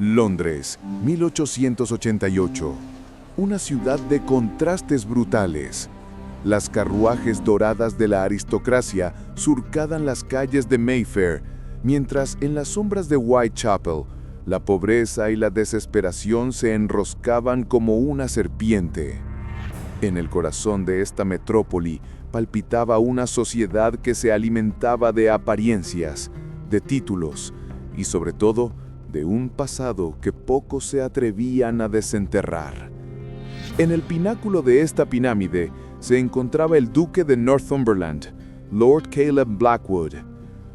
Londres, 1888. Una ciudad de contrastes brutales. Las carruajes doradas de la aristocracia surcaban las calles de Mayfair, mientras en las sombras de Whitechapel, la pobreza y la desesperación se enroscaban como una serpiente. En el corazón de esta metrópoli palpitaba una sociedad que se alimentaba de apariencias, de títulos y sobre todo de un pasado que pocos se atrevían a desenterrar. En el pináculo de esta pirámide se encontraba el duque de Northumberland, Lord Caleb Blackwood.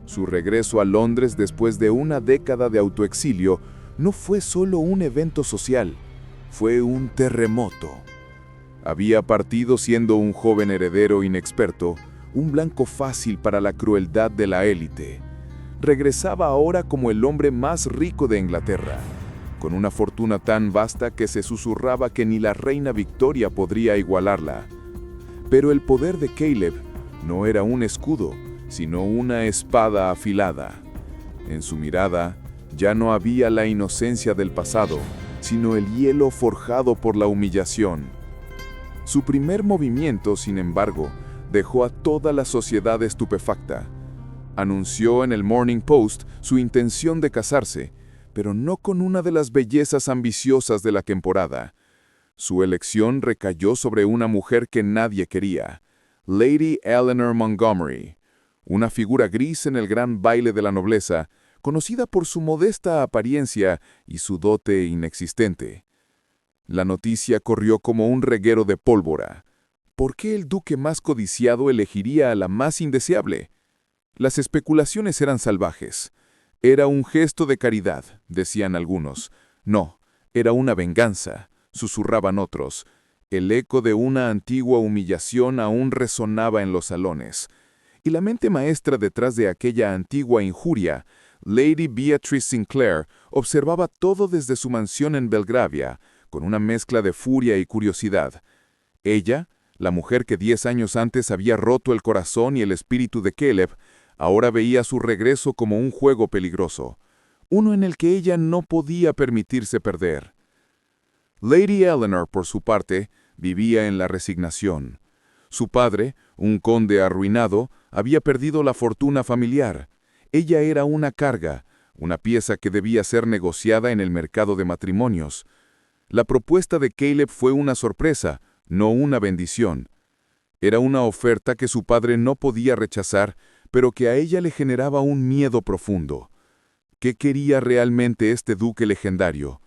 Su regreso a Londres después de una década de autoexilio no fue solo un evento social, fue un terremoto. Había partido siendo un joven heredero inexperto, un blanco fácil para la crueldad de la élite. Regresaba ahora como el hombre más rico de Inglaterra, con una fortuna tan vasta que se susurraba que ni la reina Victoria podría igualarla. Pero el poder de Caleb no era un escudo, sino una espada afilada. En su mirada ya no había la inocencia del pasado, sino el hielo forjado por la humillación. Su primer movimiento, sin embargo, dejó a toda la sociedad estupefacta. Anunció en el Morning Post su intención de casarse, pero no con una de las bellezas ambiciosas de la temporada. Su elección recayó sobre una mujer que nadie quería, Lady Eleanor Montgomery, una figura gris en el gran baile de la nobleza, conocida por su modesta apariencia y su dote inexistente. La noticia corrió como un reguero de pólvora. ¿Por qué el duque más codiciado elegiría a la más indeseable? Las especulaciones eran salvajes. Era un gesto de caridad, decían algunos. No, era una venganza, susurraban otros. El eco de una antigua humillación aún resonaba en los salones. Y la mente maestra detrás de aquella antigua injuria, Lady Beatrice Sinclair, observaba todo desde su mansión en Belgravia, con una mezcla de furia y curiosidad. Ella, la mujer que 10 años antes había roto el corazón y el espíritu de Caleb, ahora veía su regreso como un juego peligroso, uno en el que ella no podía permitirse perder. Lady Eleanor, por su parte, vivía en la resignación. Su padre, un conde arruinado, había perdido la fortuna familiar. Ella era una carga, una pieza que debía ser negociada en el mercado de matrimonios. La propuesta de Caleb fue una sorpresa, no una bendición. Era una oferta que su padre no podía rechazar, pero que a ella le generaba un miedo profundo. ¿Qué quería realmente este duque legendario?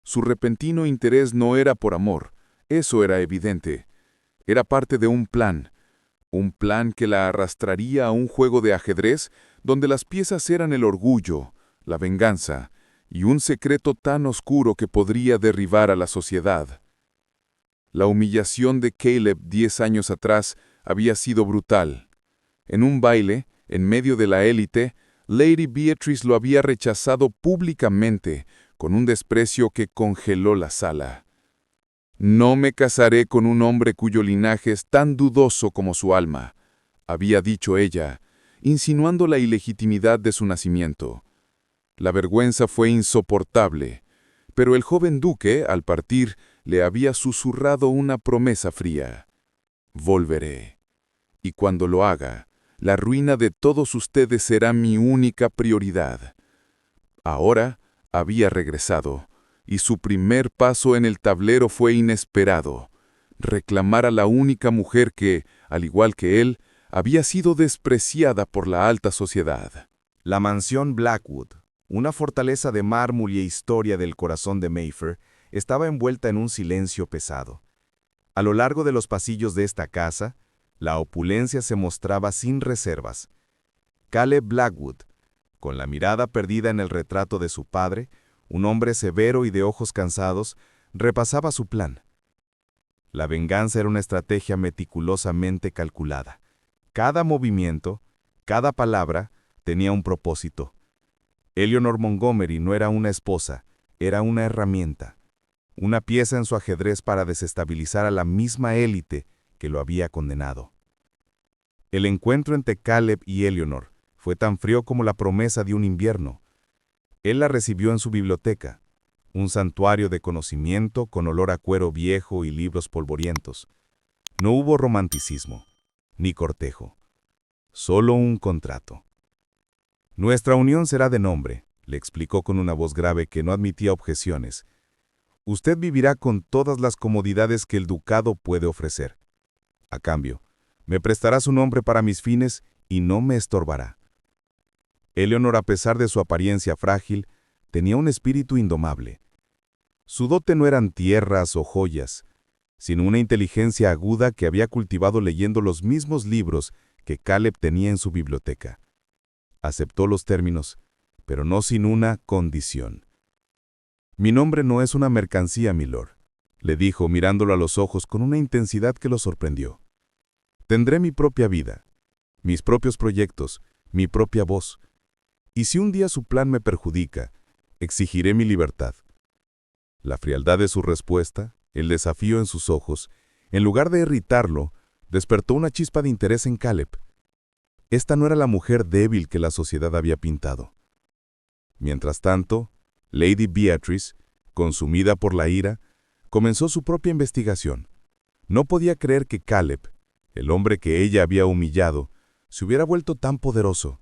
Su repentino interés no era por amor, eso era evidente. Era parte de un plan que la arrastraría a un juego de ajedrez donde las piezas eran el orgullo, la venganza y un secreto tan oscuro que podría derribar a la sociedad. La humillación de Caleb 10 años atrás había sido brutal. En un baile, en medio de la élite, Lady Beatrice lo había rechazado públicamente, con un desprecio que congeló la sala. «No me casaré con un hombre cuyo linaje es tan dudoso como su alma», había dicho ella, insinuando la ilegitimidad de su nacimiento. La vergüenza fue insoportable, pero el joven duque, al partir, le había susurrado una promesa fría. «Volveré, y cuando lo haga, la ruina de todos ustedes será mi única prioridad». Ahora había regresado, y su primer paso en el tablero fue inesperado: reclamar a la única mujer que, al igual que él, había sido despreciada por la alta sociedad. La mansión Blackwood, una fortaleza de mármol y historia del corazón de Mayfair, estaba envuelta en un silencio pesado. A lo largo de los pasillos de esta casa, la opulencia se mostraba sin reservas. Caleb Blackwood, con la mirada perdida en el retrato de su padre, un hombre severo y de ojos cansados, repasaba su plan. La venganza era una estrategia meticulosamente calculada. Cada movimiento, cada palabra, tenía un propósito. Eleanor Montgomery no era una esposa, era una herramienta, una pieza en su ajedrez para desestabilizar a la misma élite que lo había condenado. El encuentro entre Caleb y Eleanor fue tan frío como la promesa de un invierno. Él la recibió en su biblioteca, un santuario de conocimiento con olor a cuero viejo y libros polvorientos. No hubo romanticismo, ni cortejo, solo un contrato. Nuestra unión será de nombre, le explicó con una voz grave que no admitía objeciones. Usted vivirá con todas las comodidades que el ducado puede ofrecer. A cambio, me prestará su nombre para mis fines y no me estorbará. Eleanor, a pesar de su apariencia frágil, tenía un espíritu indomable. Su dote no eran tierras o joyas, sino una inteligencia aguda que había cultivado leyendo los mismos libros que Caleb tenía en su biblioteca. Aceptó los términos, pero no sin una condición. «Mi nombre no es una mercancía, milord», le dijo mirándolo a los ojos con una intensidad que lo sorprendió. «Tendré mi propia vida, mis propios proyectos, mi propia voz. Y si un día su plan me perjudica, exigiré mi libertad». La frialdad de su respuesta, el desafío en sus ojos, en lugar de irritarlo, despertó una chispa de interés en Caleb. Esta no era la mujer débil que la sociedad había pintado. Mientras tanto, Lady Beatrice, consumida por la ira, comenzó su propia investigación. No podía creer que Caleb, el hombre que ella había humillado, se hubiera vuelto tan poderoso.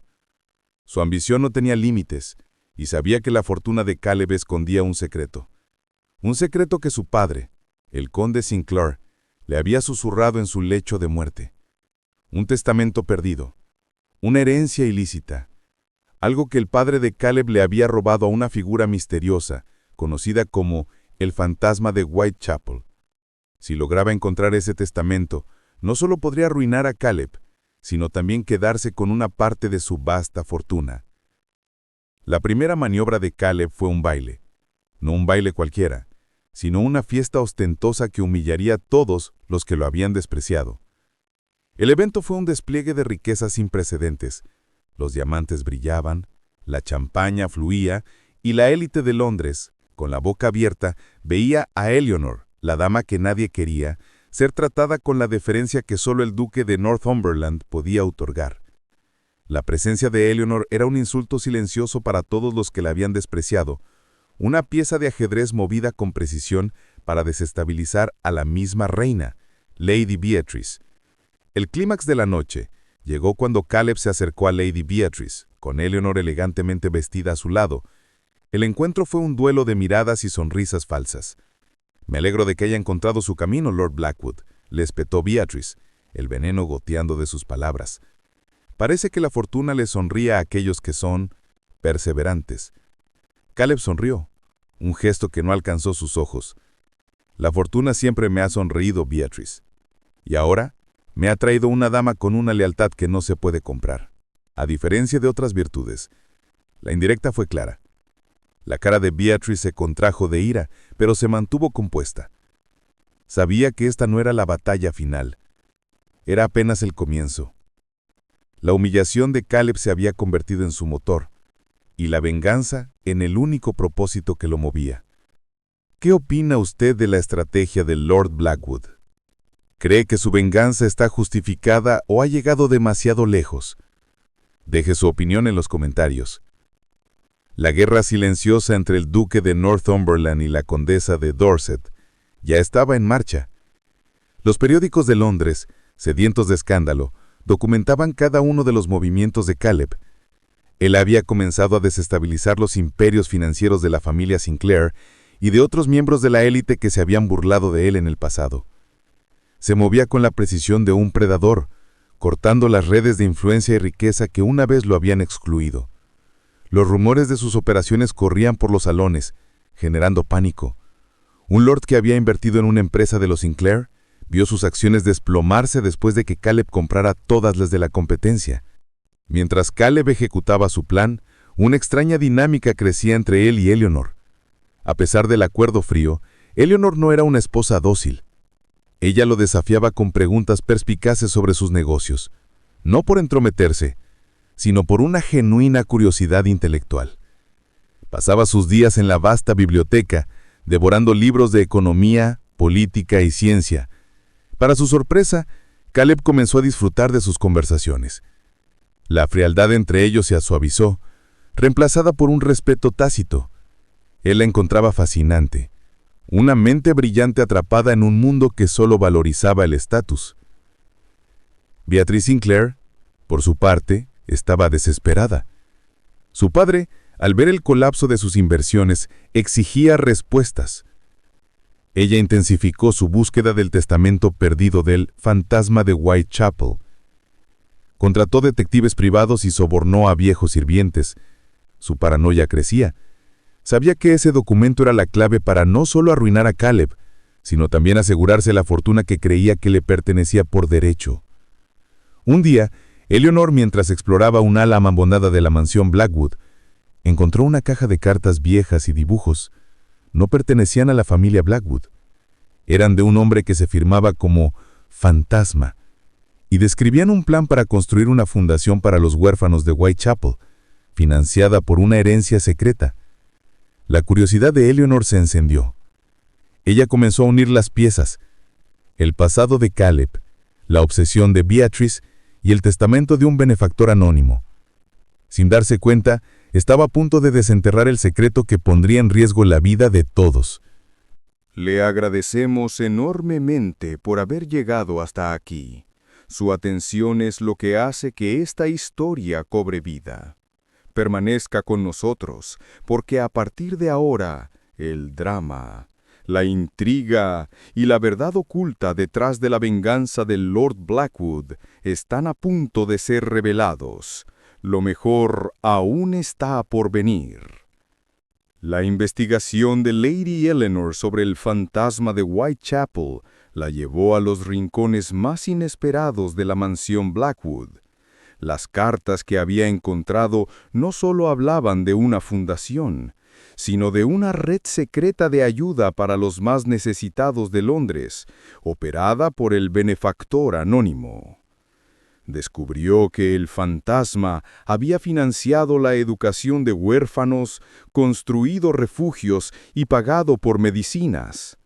Su ambición no tenía límites, y sabía que la fortuna de Caleb escondía un secreto. Un secreto que su padre, el conde Sinclair, le había susurrado en su lecho de muerte. Un testamento perdido, una herencia ilícita, algo que el padre de Caleb le había robado a una figura misteriosa, conocida como el fantasma de Whitechapel. Si lograba encontrar ese testamento, no solo podría arruinar a Caleb, sino también quedarse con una parte de su vasta fortuna. La primera maniobra de Caleb fue un baile. No un baile cualquiera, sino una fiesta ostentosa que humillaría a todos los que lo habían despreciado. El evento fue un despliegue de riquezas sin precedentes. Los diamantes brillaban, la champaña fluía, y la élite de Londres, con la boca abierta, veía a Eleanor, la dama que nadie quería, ser tratada con la deferencia que solo el duque de Northumberland podía otorgar. La presencia de Eleanor era un insulto silencioso para todos los que la habían despreciado, una pieza de ajedrez movida con precisión para desestabilizar a la misma reina, Lady Beatrice. El clímax de la noche llegó cuando Caleb se acercó a Lady Beatrice, con Eleanor elegantemente vestida a su lado. El encuentro fue un duelo de miradas y sonrisas falsas. «Me alegro de que haya encontrado su camino, Lord Blackwood», le espetó Beatrice, el veneno goteando de sus palabras. «Parece que la fortuna le sonríe a aquellos que son perseverantes». Caleb sonrió, un gesto que no alcanzó sus ojos. «La fortuna siempre me ha sonreído, Beatrice. Y ahora me ha traído una dama con una lealtad que no se puede comprar, a diferencia de otras virtudes». La indirecta fue clara. La cara de Beatrice se contrajo de ira, pero se mantuvo compuesta. Sabía que esta no era la batalla final. Era apenas el comienzo. La humillación de Caleb se había convertido en su motor, y la venganza en el único propósito que lo movía. ¿Qué opina usted de la estrategia del Lord Blackwood? ¿Cree que su venganza está justificada o ha llegado demasiado lejos? Deje su opinión en los comentarios. La guerra silenciosa entre el duque de Northumberland y la condesa de Dorset ya estaba en marcha. Los periódicos de Londres, sedientos de escándalo, documentaban cada uno de los movimientos de Caleb. Él había comenzado a desestabilizar los imperios financieros de la familia Sinclair y de otros miembros de la élite que se habían burlado de él en el pasado. Se movía con la precisión de un predador, cortando las redes de influencia y riqueza que una vez lo habían excluido. Los rumores de sus operaciones corrían por los salones, generando pánico. Un lord que había invertido en una empresa de los Sinclair vio sus acciones desplomarse después de que Caleb comprara todas las de la competencia. Mientras Caleb ejecutaba su plan, una extraña dinámica crecía entre él y Eleanor. A pesar del acuerdo frío, Eleanor no era una esposa dócil. Ella lo desafiaba con preguntas perspicaces sobre sus negocios, no por entrometerse, sino por una genuina curiosidad intelectual. Pasaba sus días en la vasta biblioteca, devorando libros de economía, política y ciencia. Para su sorpresa, Caleb comenzó a disfrutar de sus conversaciones. La frialdad entre ellos se suavizó, reemplazada por un respeto tácito. Él la encontraba fascinante, una mente brillante atrapada en un mundo que solo valorizaba el estatus. Beatrice Sinclair, por su parte, estaba desesperada. Su padre, al ver el colapso de sus inversiones, exigía respuestas. Ella intensificó su búsqueda del testamento perdido del fantasma de Whitechapel. Contrató detectives privados y sobornó a viejos sirvientes. Su paranoia crecía. Sabía que ese documento era la clave para no solo arruinar a Caleb, sino también asegurarse la fortuna que creía que le pertenecía por derecho. Un día, Eleanor, mientras exploraba un ala amambonada de la mansión Blackwood, encontró una caja de cartas viejas y dibujos. No pertenecían a la familia Blackwood. Eran de un hombre que se firmaba como Fantasma, y describían un plan para construir una fundación para los huérfanos de Whitechapel, financiada por una herencia secreta. La curiosidad de Eleanor se encendió. Ella comenzó a unir las piezas: el pasado de Caleb, la obsesión de Beatrice y el testamento de un benefactor anónimo. Sin darse cuenta, estaba a punto de desenterrar el secreto que pondría en riesgo la vida de todos. Le agradecemos enormemente por haber llegado hasta aquí. Su atención es lo que hace que esta historia cobre vida. Permanezca con nosotros, porque a partir de ahora, el drama, la intriga y la verdad oculta detrás de la venganza del Lord Blackwood están a punto de ser revelados. Lo mejor aún está por venir. La investigación de Lady Eleanor sobre el fantasma de Whitechapel la llevó a los rincones más inesperados de la mansión Blackwood. Las cartas que había encontrado no solo hablaban de una fundación, sino de una red secreta de ayuda para los más necesitados de Londres, operada por el benefactor anónimo. Descubrió que el fantasma había financiado la educación de huérfanos, construido refugios y pagado por medicinas.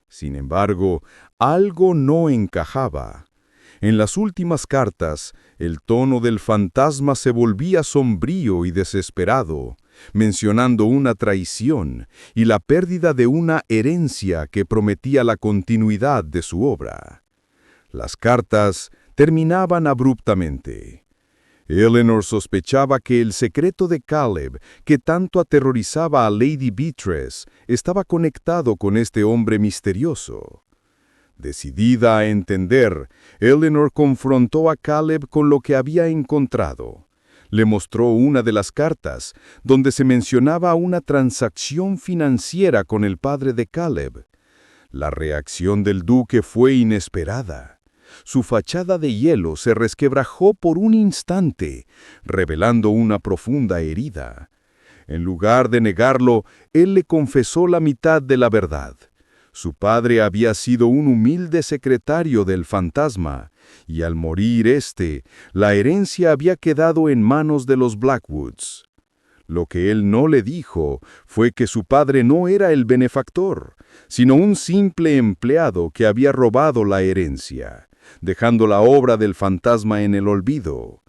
Sin embargo, algo no encajaba. En las últimas cartas, el tono del fantasma se volvía sombrío y desesperado, mencionando una traición y la pérdida de una herencia que prometía la continuidad de su obra. Las cartas terminaban abruptamente. Eleanor sospechaba que el secreto de Caleb, que tanto aterrorizaba a Lady Beatrice, estaba conectado con este hombre misterioso. Decidida a entender, Eleanor confrontó a Caleb con lo que había encontrado. Le mostró una de las cartas, donde se mencionaba una transacción financiera con el padre de Caleb. La reacción del duque fue inesperada. Su fachada de hielo se resquebrajó por un instante, revelando una profunda herida. En lugar de negarlo, él le confesó la mitad de la verdad. Su padre había sido un humilde secretario del fantasma, y al morir la herencia había quedado en manos de los Blackwoods. Lo que él no le dijo fue que su padre no era el benefactor, sino un simple empleado que había robado la herencia, dejando la obra del fantasma en el olvido.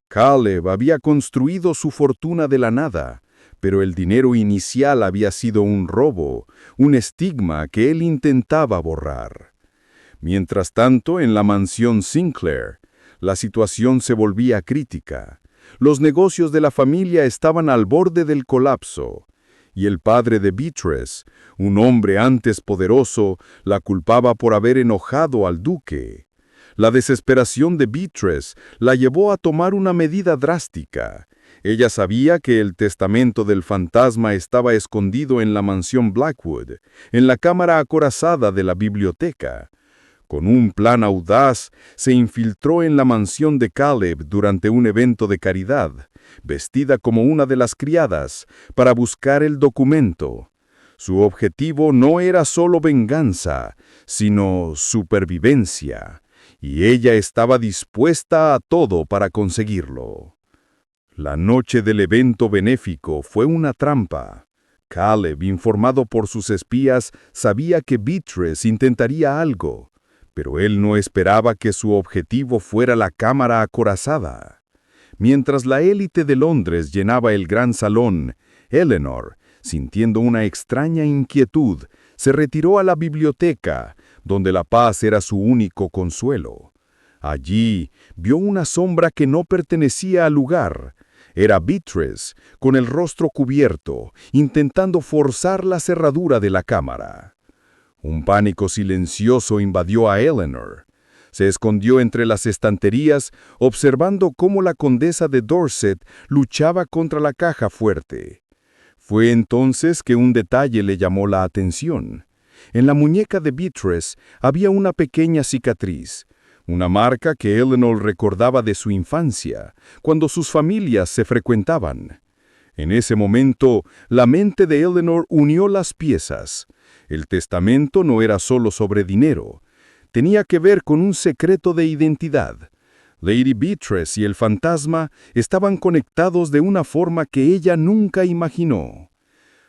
Caleb había construido su fortuna de la nada, pero el dinero inicial había sido un robo, un estigma que él intentaba borrar. Mientras tanto, en la mansión Sinclair, la situación se volvía crítica. Los negocios de la familia estaban al borde del colapso, y el padre de Beatrice, un hombre antes poderoso, la culpaba por haber enojado al duque. La desesperación de Beatrice la llevó a tomar una medida drástica. Ella sabía que el testamento del fantasma estaba escondido en la mansión Blackwood, en la cámara acorazada de la biblioteca. Con un plan audaz, se infiltró en la mansión de Caleb durante un evento de caridad, vestida como una de las criadas, para buscar el documento. Su objetivo no era solo venganza, sino supervivencia, y ella estaba dispuesta a todo para conseguirlo. La noche del evento benéfico fue una trampa. Caleb, informado por sus espías, sabía que Beatrice intentaría algo, pero él no esperaba que su objetivo fuera la cámara acorazada. Mientras la élite de Londres llenaba el gran salón, Eleanor, Sintiendo una extraña inquietud, se retiró a la biblioteca, donde la paz era su único consuelo. Allí vio una sombra que no pertenecía al lugar. Era Beatrice, con el rostro cubierto, intentando forzar la cerradura de la cámara. Un pánico silencioso invadió a Eleanor. Se escondió entre las estanterías, observando cómo la condesa de Dorset luchaba contra la caja fuerte. Fue entonces que un detalle le llamó la atención. En la muñeca de Beatrice había una pequeña cicatriz, una marca que Eleanor recordaba de su infancia, cuando sus familias se frecuentaban. En ese momento, la mente de Eleanor unió las piezas. El testamento no era solo sobre dinero. Tenía que ver con un secreto de identidad. Lady Beatrice y el fantasma estaban conectados de una forma que ella nunca imaginó.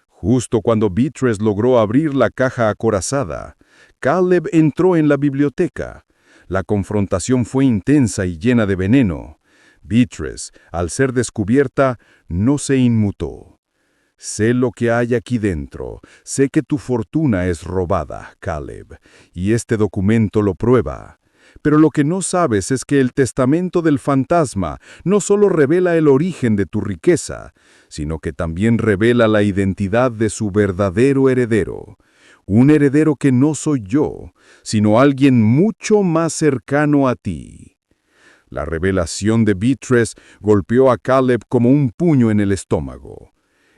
Justo cuando Beatrice logró abrir la caja acorazada, Caleb entró en la biblioteca. La confrontación fue intensa y llena de veneno. Beatrice, al ser descubierta, no se inmutó. Sé lo que hay aquí dentro. Sé que tu fortuna es robada, Caleb, y este documento lo prueba. Pero lo que no sabes es que el testamento del fantasma no solo revela el origen de tu riqueza, sino que también revela la identidad de su verdadero heredero. Un heredero que no soy yo, sino alguien mucho más cercano a ti. La revelación de Beatrice golpeó a Caleb como un puño en el estómago.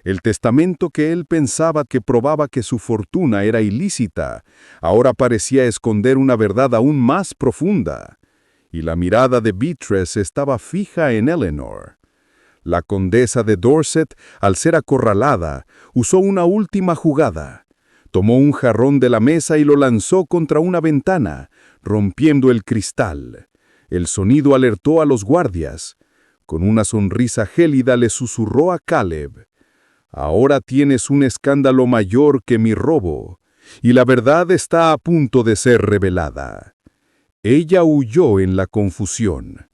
El testamento que él pensaba que probaba que su fortuna era ilícita, ahora parecía esconder una verdad aún más profunda. Y la mirada de Beatrice estaba fija en Eleanor. La condesa de Dorset, al ser acorralada, usó una última jugada. Tomó un jarrón de la mesa y lo lanzó contra una ventana, rompiendo el cristal. El sonido alertó a los guardias. Con una sonrisa gélida le susurró a Caleb: «Ahora tienes un escándalo mayor que mi robo, y la verdad está a punto de ser revelada». Ella huyó en la confusión,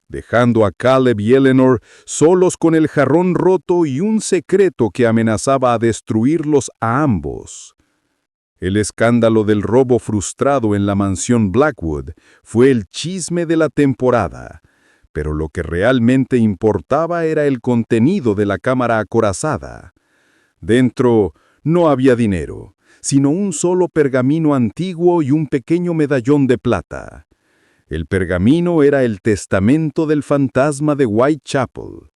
dejando a Caleb y Eleanor solos con el jarrón roto y un secreto que amenazaba a destruirlos a ambos. El escándalo del robo frustrado en la mansión Blackwood fue el chisme de la temporada, pero lo que realmente importaba era el contenido de la cámara acorazada. Dentro no había dinero, sino un solo pergamino antiguo y un pequeño medallón de plata. El pergamino era el testamento del fantasma de Whitechapel.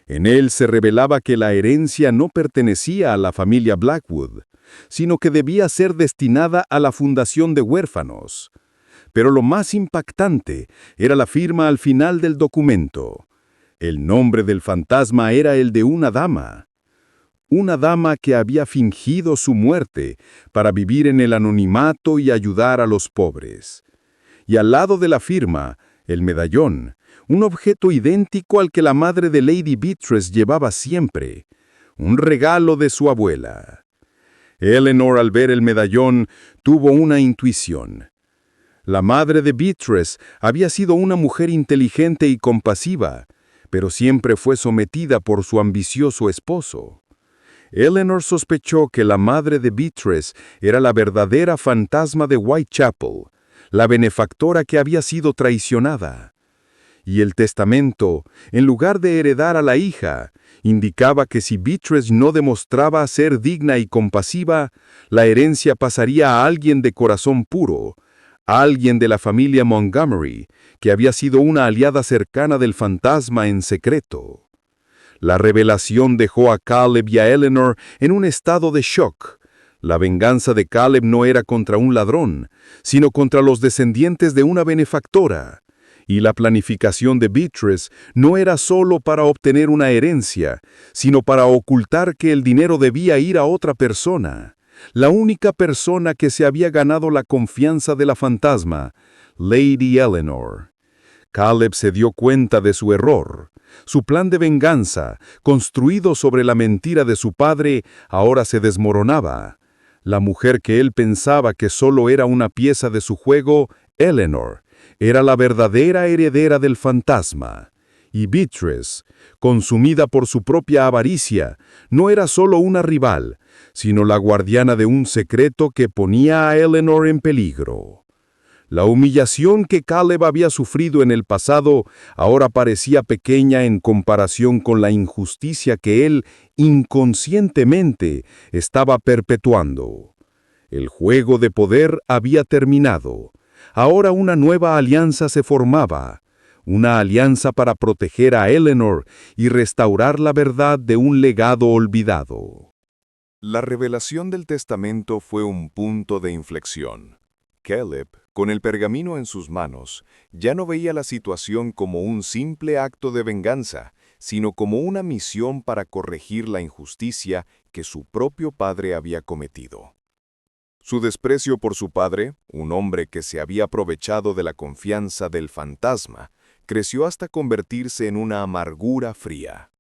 En él se revelaba que la herencia no pertenecía a la familia Blackwood, sino que debía ser destinada a la fundación de huérfanos. Pero lo más impactante era la firma al final del documento. El nombre del fantasma era el de una dama que había fingido su muerte para vivir en el anonimato y ayudar a los pobres. Y al lado de la firma, el medallón, un objeto idéntico al que la madre de Lady Beatrice llevaba siempre, un regalo de su abuela. Eleanor, al ver el medallón, tuvo una intuición. La madre de Beatrice había sido una mujer inteligente y compasiva, pero siempre fue sometida por su ambicioso esposo. Eleanor sospechó que la madre de Beatrice era la verdadera fantasma de Whitechapel, la benefactora que había sido traicionada. Y el testamento, en lugar de heredar a la hija, indicaba que si Beatrice no demostraba ser digna y compasiva, la herencia pasaría a alguien de corazón puro, a alguien de la familia Montgomery, que había sido una aliada cercana del fantasma en secreto. La revelación dejó a Caleb y a Eleanor en un estado de shock. La venganza de Caleb no era contra un ladrón, sino contra los descendientes de una benefactora. Y la planificación de Beatrice no era solo para obtener una herencia, sino para ocultar que el dinero debía ir a otra persona. La única persona que se había ganado la confianza de la fantasma, Lady Eleanor. Caleb se dio cuenta de su error. Su plan de venganza, construido sobre la mentira de su padre, ahora se desmoronaba. La mujer que él pensaba que solo era una pieza de su juego, Eleanor, era la verdadera heredera del fantasma. Y Beatrice, consumida por su propia avaricia, no era solo una rival, sino la guardiana de un secreto que ponía a Eleanor en peligro. La humillación que Caleb había sufrido en el pasado ahora parecía pequeña en comparación con la injusticia que él, inconscientemente, estaba perpetuando. El juego de poder había terminado. Ahora una nueva alianza se formaba. Una alianza para proteger a Eleanor y restaurar la verdad de un legado olvidado. La revelación del testamento fue un punto de inflexión. Caleb, con el pergamino en sus manos, ya no veía la situación como un simple acto de venganza, sino como una misión para corregir la injusticia que su propio padre había cometido. Su desprecio por su padre, un hombre que se había aprovechado de la confianza del fantasma, creció hasta convertirse en una amargura fría.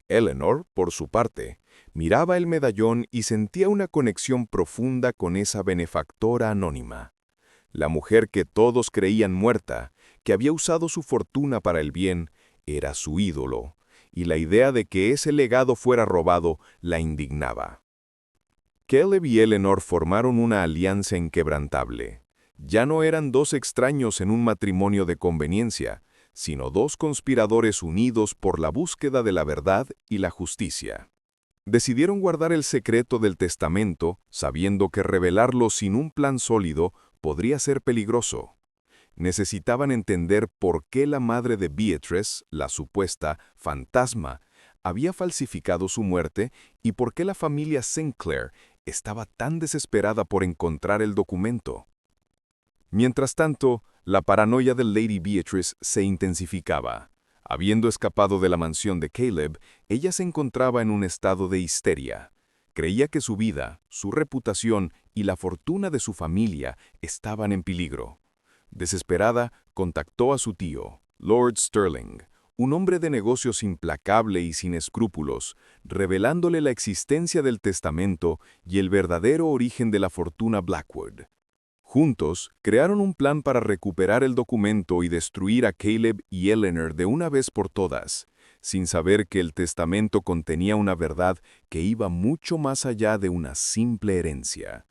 Eleanor, por su parte, miraba el medallón y sentía una conexión profunda con esa benefactora anónima. La mujer que todos creían muerta, que había usado su fortuna para el bien, era su ídolo, y la idea de que ese legado fuera robado la indignaba. Caleb y Eleanor formaron una alianza inquebrantable. Ya no eran dos extraños en un matrimonio de conveniencia, sino dos conspiradores unidos por la búsqueda de la verdad y la justicia. Decidieron guardar el secreto del testamento, sabiendo que revelarlo sin un plan sólido podría ser peligroso. Necesitaban entender por qué la madre de Beatrice, la supuesta fantasma, había falsificado su muerte y por qué la familia Sinclair estaba tan desesperada por encontrar el documento. Mientras tanto, la paranoia de Lady Beatrice se intensificaba. Habiendo escapado de la mansión de Caleb, ella se encontraba en un estado de histeria. Creía que su vida, su reputación y la fortuna de su familia estaban en peligro. Desesperada, contactó a su tío, Lord Sterling, un hombre de negocios implacable y sin escrúpulos, revelándole la existencia del testamento y el verdadero origen de la fortuna Blackwood. Juntos, crearon un plan para recuperar el documento y destruir a Caleb y Eleanor de una vez por todas, sin saber que el testamento contenía una verdad que iba mucho más allá de una simple herencia.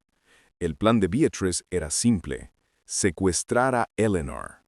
El plan de Beatrice era simple: secuestrar a Eleanor.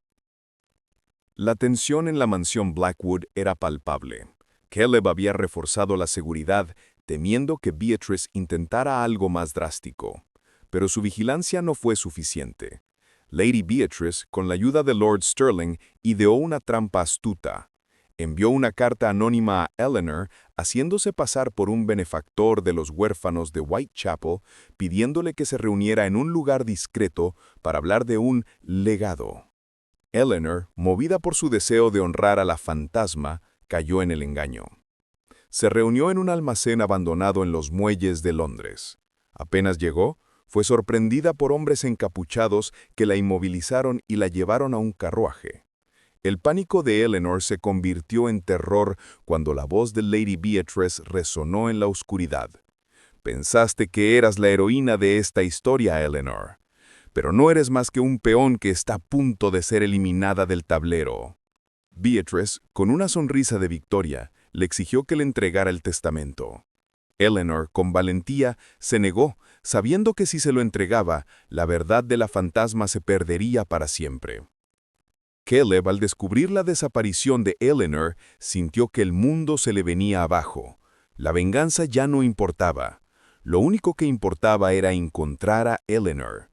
La tensión en la mansión Blackwood era palpable. Caleb había reforzado la seguridad, temiendo que Beatrice intentara algo más drástico. Pero su vigilancia no fue suficiente. Lady Beatrice, con la ayuda de Lord Sterling, ideó una trampa astuta. Envió una carta anónima a Eleanor, haciéndose pasar por un benefactor de los huérfanos de Whitechapel, pidiéndole que se reuniera en un lugar discreto para hablar de un legado. Eleanor, movida por su deseo de honrar a la fantasma, cayó en el engaño. Se reunió en un almacén abandonado en los muelles de Londres. Apenas llegó, fue sorprendida por hombres encapuchados que la inmovilizaron y la llevaron a un carruaje. El pánico de Eleanor se convirtió en terror cuando la voz de Lady Beatrice resonó en la oscuridad. Pensaste que eras la heroína de esta historia, Eleanor, pero no eres más que un peón que está a punto de ser eliminada del tablero. Beatrice, con una sonrisa de victoria, le exigió que le entregara el testamento. Eleanor, con valentía, se negó, sabiendo que si se lo entregaba, la verdad de la fantasma se perdería para siempre. Caleb, al descubrir la desaparición de Eleanor, sintió que el mundo se le venía abajo. La venganza ya no importaba. Lo único que importaba era encontrar a Eleanor.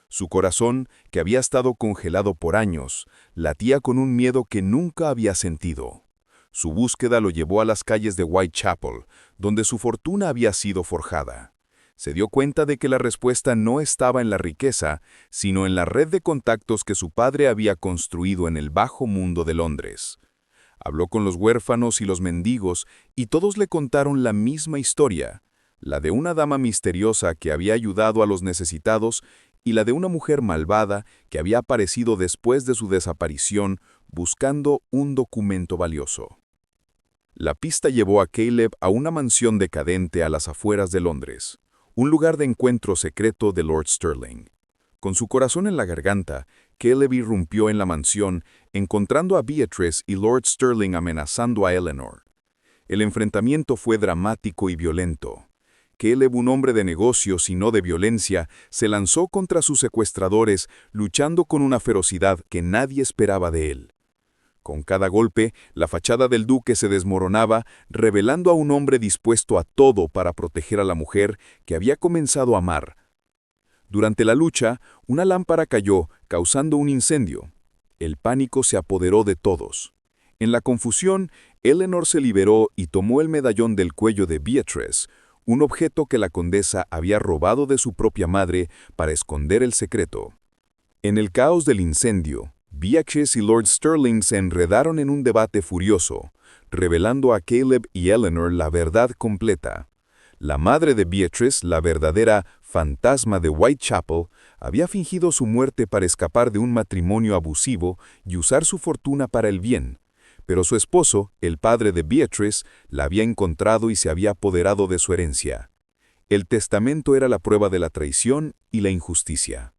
Su corazón, que había estado congelado por años, latía con un miedo que nunca había sentido. Su búsqueda lo llevó a las calles de Whitechapel, donde su fortuna había sido forjada. Se dio cuenta de que la respuesta no estaba en la riqueza, sino en la red de contactos que su padre había construido en el bajo mundo de Londres. Habló con los huérfanos y los mendigos, y todos le contaron la misma historia, la de una dama misteriosa que había ayudado a los necesitados y la de una mujer malvada que había aparecido después de su desaparición buscando un documento valioso. La pista llevó a Caleb a una mansión decadente a las afueras de Londres, un lugar de encuentro secreto de Lord Sterling. Con su corazón en la garganta, Caleb irrumpió en la mansión, encontrando a Beatrice y Lord Sterling amenazando a Eleanor. El enfrentamiento fue dramático y violento. Caleb, un hombre de negocios y no de violencia, se lanzó contra sus secuestradores, luchando con una ferocidad que nadie esperaba de él. Con cada golpe, la fachada del duque se desmoronaba, revelando a un hombre dispuesto a todo para proteger a la mujer que había comenzado a amar. Durante la lucha, una lámpara cayó, causando un incendio. El pánico se apoderó de todos. En la confusión, Eleanor se liberó y tomó el medallón del cuello de Beatrice, un objeto que la condesa había robado de su propia madre para esconder el secreto. En el caos del incendio, Beatrice y Lord Sterling se enredaron en un debate furioso, revelando a Caleb y Eleanor la verdad completa. La madre de Beatrice, la verdadera fantasma de Whitechapel, había fingido su muerte para escapar de un matrimonio abusivo y usar su fortuna para el bien. Pero su esposo, el padre de Beatrice, la había encontrado y se había apoderado de su herencia. El testamento era la prueba de la traición y la injusticia.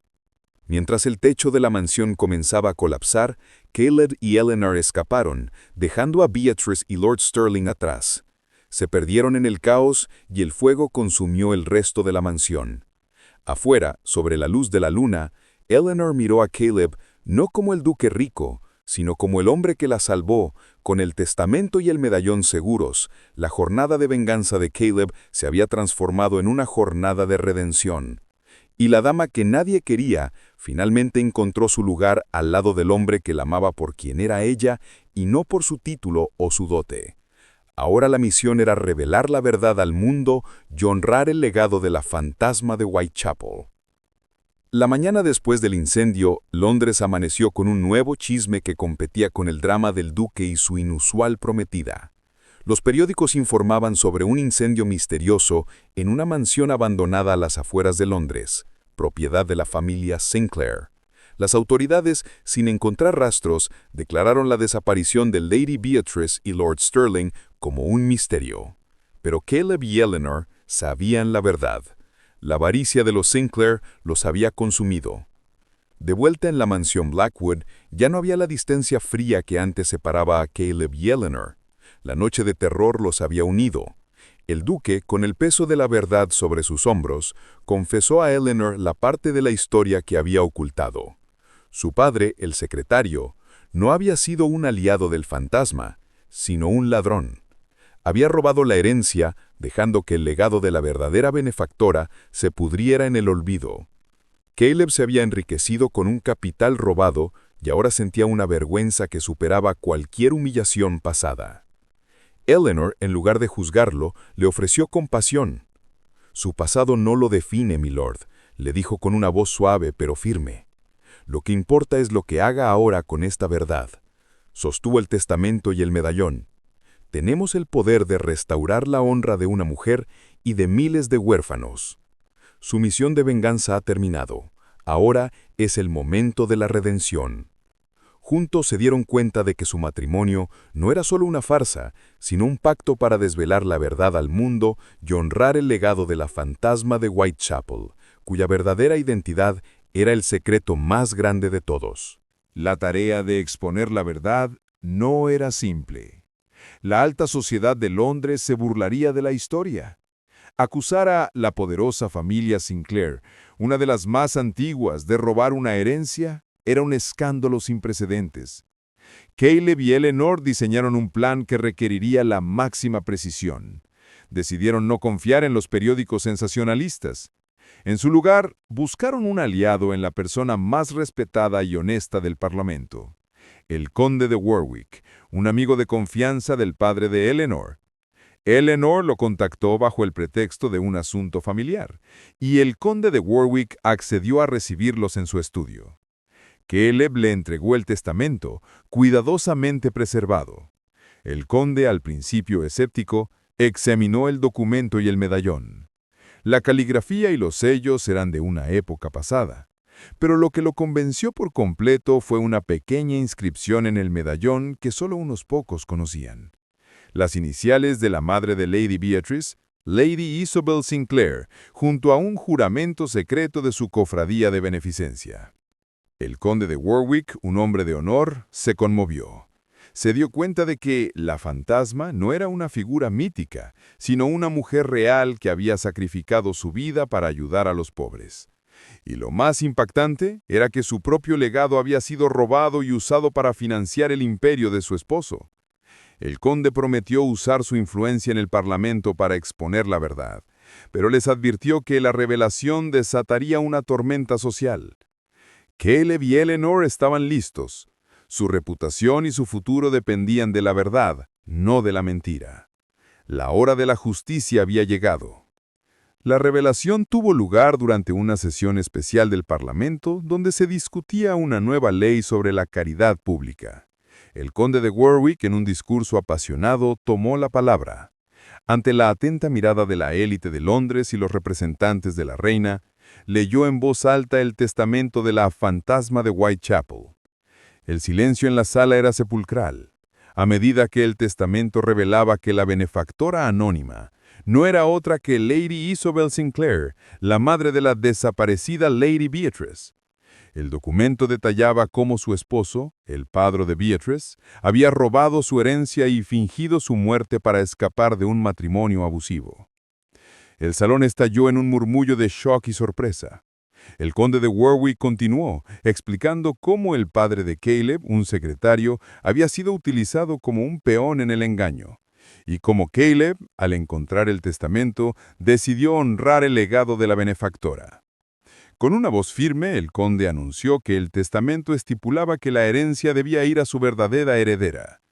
Mientras el techo de la mansión comenzaba a colapsar, Caleb y Eleanor escaparon, dejando a Beatrice y Lord Sterling atrás. Se perdieron en el caos y el fuego consumió el resto de la mansión. Afuera, sobre la luz de la luna, Eleanor miró a Caleb no como el duque rico, sino como el hombre que la salvó. Con el testamento y el medallón seguros, la jornada de venganza de Caleb se había transformado en una jornada de redención. Y la dama que nadie quería, finalmente encontró su lugar al lado del hombre que la amaba por quien era ella y no por su título o su dote. Ahora la misión era revelar la verdad al mundo y honrar el legado de la fantasma de Whitechapel. La mañana después del incendio, Londres amaneció con un nuevo chisme que competía con el drama del duque y su inusual prometida. Los periódicos informaban sobre un incendio misterioso en una mansión abandonada a las afueras de Londres, propiedad de la familia Sinclair. Las autoridades, sin encontrar rastros, declararon la desaparición de Lady Beatrice y Lord Sterling como un misterio. Pero Caleb y Eleanor sabían la verdad. La avaricia de los Sinclair los había consumido. De vuelta en la mansión Blackwood, ya no había la distancia fría que antes separaba a Caleb y Eleanor. La noche de terror los había unido. El duque, con el peso de la verdad sobre sus hombros, confesó a Eleanor la parte de la historia que había ocultado. Su padre, el secretario, no había sido un aliado del fantasma, sino un ladrón. Había robado la herencia, dejando que el legado de la verdadera benefactora se pudriera en el olvido. Caleb se había enriquecido con un capital robado y ahora sentía una vergüenza que superaba cualquier humillación pasada. Eleanor, en lugar de juzgarlo, le ofreció compasión. «Su pasado no lo define, milord», le dijo con una voz suave pero firme. «Lo que importa es lo que haga ahora con esta verdad». Sostuvo el testamento y el medallón. «Tenemos el poder de restaurar la honra de una mujer y de miles de huérfanos. Su misión de venganza ha terminado. Ahora es el momento de la redención». Juntos se dieron cuenta de que su matrimonio no era solo una farsa, sino un pacto para desvelar la verdad al mundo y honrar el legado de la fantasma de Whitechapel, cuya verdadera identidad era el secreto más grande de todos. La tarea de exponer la verdad no era simple. La alta sociedad de Londres se burlaría de la historia. Acusar a la poderosa familia Sinclair, una de las más antiguas, de robar una herencia, era un escándalo sin precedentes. Caleb y Eleanor diseñaron un plan que requeriría la máxima precisión. Decidieron no confiar en los periódicos sensacionalistas. En su lugar, buscaron un aliado en la persona más respetada y honesta del Parlamento, el conde de Warwick, un amigo de confianza del padre de Eleanor. Eleanor lo contactó bajo el pretexto de un asunto familiar, y el conde de Warwick accedió a recibirlos en su estudio. Caleb le entregó el testamento, cuidadosamente preservado. El conde, al principio escéptico, examinó el documento y el medallón. La caligrafía y los sellos eran de una época pasada, pero lo que lo convenció por completo fue una pequeña inscripción en el medallón que solo unos pocos conocían. Las iniciales de la madre de Lady Beatrice, Lady Isabel Sinclair, junto a un juramento secreto de su cofradía de beneficencia. El conde de Warwick, un hombre de honor, se conmovió. Se dio cuenta de que la fantasma no era una figura mítica, sino una mujer real que había sacrificado su vida para ayudar a los pobres. Y lo más impactante era que su propio legado había sido robado y usado para financiar el imperio de su esposo. El conde prometió usar su influencia en el parlamento para exponer la verdad, pero les advirtió que la revelación desataría una tormenta social. Caleb y Eleanor estaban listos. Su reputación y su futuro dependían de la verdad, no de la mentira. La hora de la justicia había llegado. La revelación tuvo lugar durante una sesión especial del Parlamento donde se discutía una nueva ley sobre la caridad pública. El conde de Warwick, en un discurso apasionado, tomó la palabra. Ante la atenta mirada de la élite de Londres y los representantes de la reina, leyó en voz alta el testamento de la fantasma de Whitechapel. El silencio en la sala era sepulcral, a medida que el testamento revelaba que la benefactora anónima no era otra que Lady Isobel Sinclair, la madre de la desaparecida Lady Beatrice. El documento detallaba cómo su esposo, el padre de Beatrice, había robado su herencia y fingido su muerte para escapar de un matrimonio abusivo. El salón estalló en un murmullo de shock y sorpresa. El conde de Warwick continuó, explicando cómo el padre de Caleb, un secretario, había sido utilizado como un peón en el engaño, y cómo Caleb, al encontrar el testamento, decidió honrar el legado de la benefactora. Con una voz firme, el conde anunció que el testamento estipulaba que la herencia debía ir a su verdadera heredera,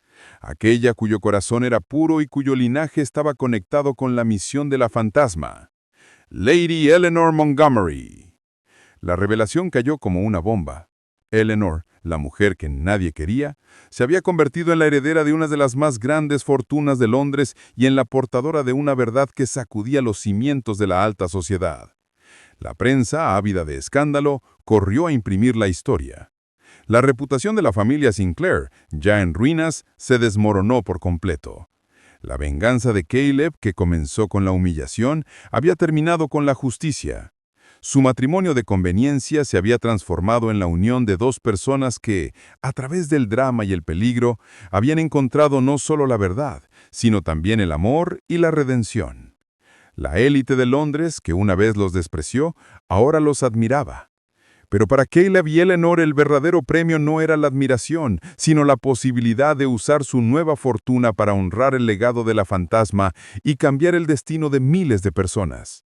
aquella cuyo corazón era puro y cuyo linaje estaba conectado con la misión de la fantasma, Lady Eleanor Montgomery. La revelación cayó como una bomba. Eleanor, la mujer que nadie quería, se había convertido en la heredera de una de las más grandes fortunas de Londres y en la portadora de una verdad que sacudía los cimientos de la alta sociedad. La prensa, ávida de escándalo, corrió a imprimir la historia. La reputación de la familia Sinclair, ya en ruinas, se desmoronó por completo. La venganza de Caleb, que comenzó con la humillación, había terminado con la justicia. Su matrimonio de conveniencia se había transformado en la unión de dos personas que, a través del drama y el peligro, habían encontrado no solo la verdad, sino también el amor y la redención. La élite de Londres, que una vez los despreció, ahora los admiraba. Pero para Caleb y Eleanor el verdadero premio no era la admiración, sino la posibilidad de usar su nueva fortuna para honrar el legado de la fantasma y cambiar el destino de miles de personas.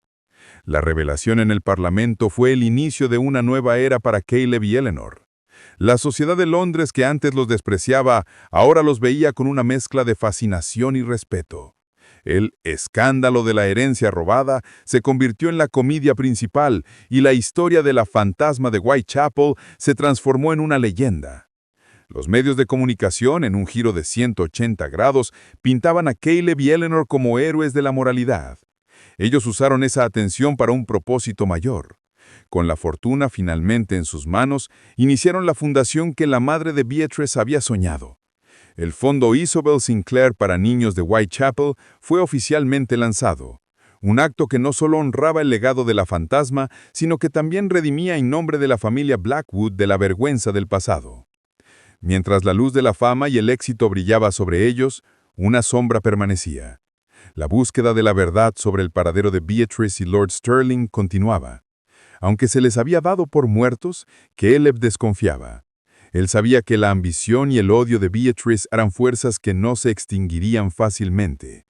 La revelación en el Parlamento fue el inicio de una nueva era para Caleb y Eleanor. La sociedad de Londres, que antes los despreciaba, ahora los veía con una mezcla de fascinación y respeto. El escándalo de la herencia robada se convirtió en la comedia principal y la historia de la fantasma de Whitechapel se transformó en una leyenda. Los medios de comunicación, en un giro de 180 grados, pintaban a Caleb y Eleanor como héroes de la moralidad. Ellos usaron esa atención para un propósito mayor. Con la fortuna finalmente en sus manos, iniciaron la fundación que la madre de Beatrice había soñado. El Fondo Isobel Sinclair para Niños de Whitechapel fue oficialmente lanzado, un acto que no solo honraba el legado de la fantasma, sino que también redimía en nombre de la familia Blackwood de la vergüenza del pasado. Mientras la luz de la fama y el éxito brillaba sobre ellos, una sombra permanecía. La búsqueda de la verdad sobre el paradero de Beatrice y Lord Stirling continuaba. Aunque se les había dado por muertos, Caleb desconfiaba. Él sabía que la ambición y el odio de Beatrice eran fuerzas que no se extinguirían fácilmente.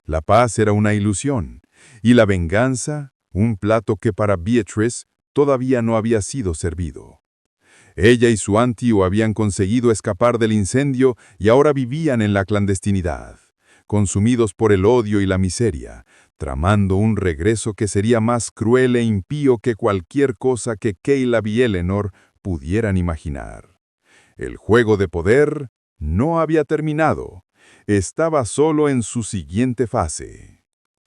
La paz era una ilusión, y la venganza, un plato que para Beatrice todavía no había sido servido. Ella y su antio habían conseguido escapar del incendio y ahora vivían en la clandestinidad, consumidos por el odio y la miseria, tramando un regreso que sería más cruel e impío que cualquier cosa que Caleb y Eleanor pudieran imaginar. El juego de poder no había terminado, estaba solo en su siguiente fase.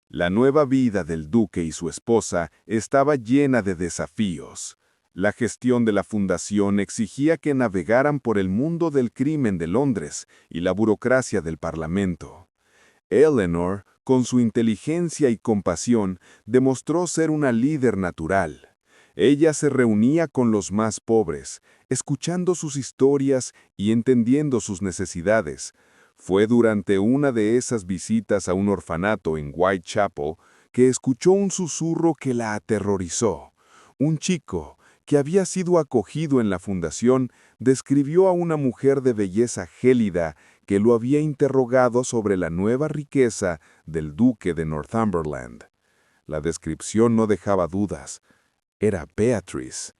La nueva vida del duque y su esposa estaba llena de desafíos. La gestión de la fundación exigía que navegaran por el mundo del crimen de Londres y la burocracia del Parlamento. Eleanor, con su inteligencia y compasión, demostró ser una líder natural. Ella se reunía con los más pobres, escuchando sus historias y entendiendo sus necesidades. Fue durante una de esas visitas a un orfanato en Whitechapel que escuchó un susurro que la aterrorizó. Un chico, que había sido acogido en la fundación, describió a una mujer de belleza gélida que lo había interrogado sobre la nueva riqueza del duque de Northumberland. La descripción no dejaba dudas. Era Beatrice.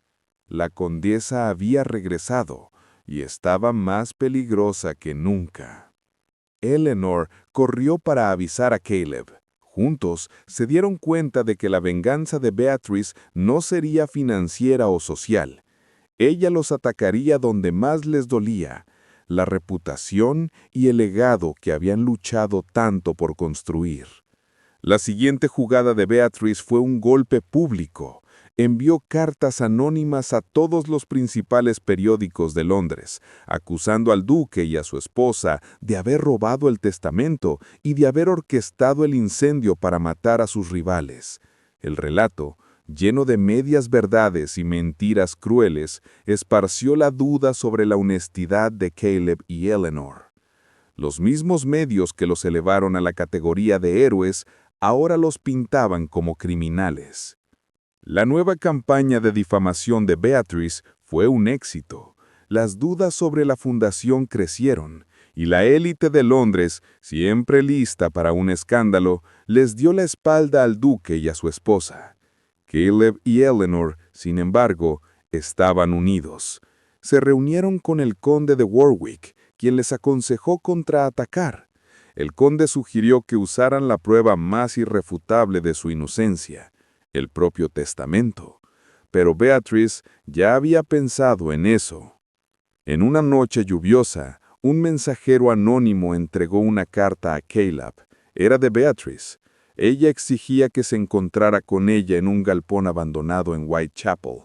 La condesa había regresado y estaba más peligrosa que nunca. Eleanor corrió para avisar a Caleb. Juntos se dieron cuenta de que la venganza de Beatrice no sería financiera o social. Ella los atacaría donde más les dolía, la reputación y el legado que habían luchado tanto por construir. La siguiente jugada de Beatrice fue un golpe público. Envió cartas anónimas a todos los principales periódicos de Londres, acusando al duque y a su esposa de haber robado el testamento y de haber orquestado el incendio para matar a sus rivales. El relato, lleno de medias verdades y mentiras crueles, esparció la duda sobre la honestidad de Caleb y Eleanor. Los mismos medios que los elevaron a la categoría de héroes ahora los pintaban como criminales. La nueva campaña de difamación de Beatrice fue un éxito. Las dudas sobre la fundación crecieron, y la élite de Londres, siempre lista para un escándalo, les dio la espalda al duque y a su esposa. Caleb y Eleanor, sin embargo, estaban unidos. Se reunieron con el conde de Warwick, quien les aconsejó contraatacar. El conde sugirió que usaran la prueba más irrefutable de su inocencia, el propio testamento. Pero Beatrice ya había pensado en eso. En una noche lluviosa, un mensajero anónimo entregó una carta a Caleb. Era de Beatrice. Ella exigía que se encontrara con ella en un galpón abandonado en Whitechapel.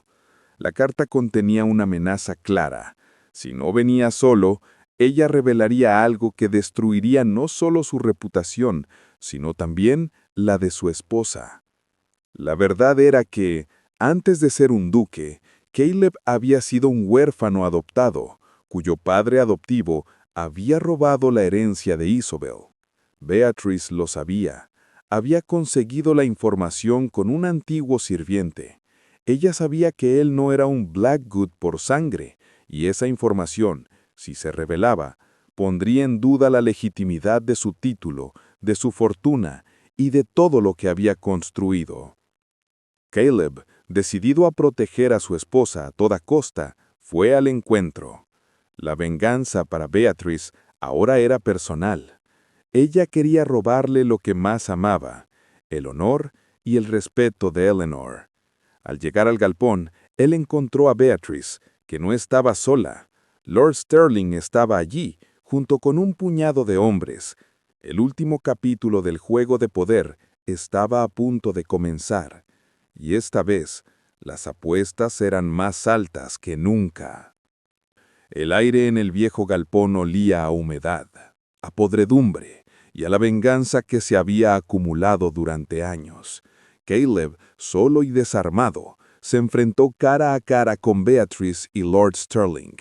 La carta contenía una amenaza clara. Si no venía solo, ella revelaría algo que destruiría no solo su reputación, sino también la de su esposa. La verdad era que, antes de ser un duque, Caleb había sido un huérfano adoptado, cuyo padre adoptivo había robado la herencia de Isobel. Beatrice lo sabía. Había conseguido la información con un antiguo sirviente. Ella sabía que él no era un Blackwood por sangre, y esa información, si se revelaba, pondría en duda la legitimidad de su título, de su fortuna y de todo lo que había construido. Caleb, decidido a proteger a su esposa a toda costa, fue al encuentro. La venganza para Beatrice ahora era personal. Ella quería robarle lo que más amaba, el honor y el respeto de Eleanor. Al llegar al galpón, él encontró a Beatrice, que no estaba sola. Lord Stirling estaba allí, junto con un puñado de hombres. El último capítulo del juego de poder estaba a punto de comenzar. Y esta vez, las apuestas eran más altas que nunca. El aire en el viejo galpón olía a humedad, a podredumbre y a la venganza que se había acumulado durante años. Caleb, solo y desarmado, se enfrentó cara a cara con Beatrice y Lord Stirling.